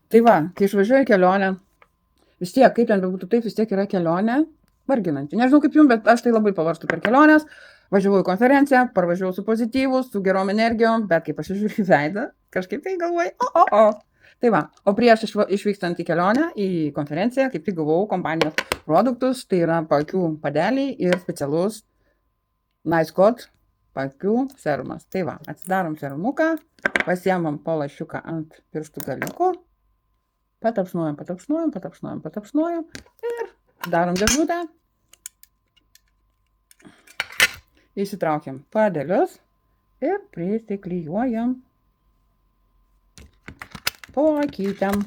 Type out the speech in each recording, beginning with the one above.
Tai va, kai išvažiuoju į kelionę, vis tiek, kaip ten bebūtų, taip vis tiek yra kelionė varginanti. Nežinau kaip jums, bet aš tai labai pavarstu per keliones. Važiavau į konferenciją, parvažiavau su pozityvu, su gerom energijom, bet kai pasižiūriu į veidą, kažkaip tai galvoju. Tai va, o prieš išvykstant į kelionę, į konferenciją, kaip tik gavau kompanijos produktus, tai yra paakių padeliai ir specialus Nice Code paakių serumas. Tai va, atsidarom serumuką, pasiemam po lašiuką ant pirštų galiukų, patapšnuojam ir darom dėžutę. Įsitraukiam padelius ir prisiklijuojam po akytėm.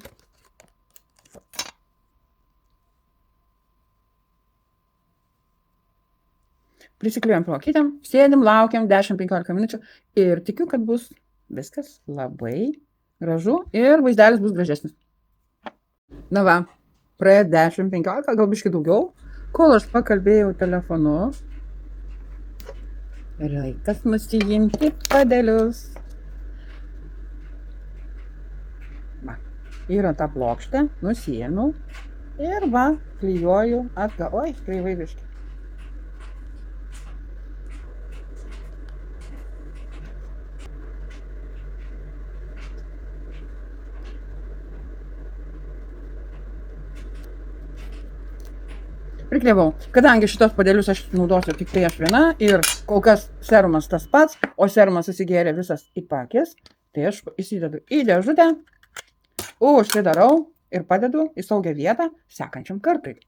Prisiklijuojam po akytėm, sėdim, laukiam 10-15 minučių ir tikiu, kad bus viskas labai gražu ir vaizdelis bus gražesnis. Na va, praėjo 10-15, gal biškai daugiau, kol aš pakalbėjau telefonu. Laikas nusiimti padelius. Va, yra ta plokštė, nusiėmiau ir va, klijuoju atgal. Oi, kreivai biškai. Priklijavau. Kadangi šitos padelius aš naudosiu tik tai aš viena ir kol kas serumas tas pats, o serumas susigėrė visas į pakis, tai aš įsidedu į dėžutę, užsidarau ir padedu į saugią vietą sekančiam kartui.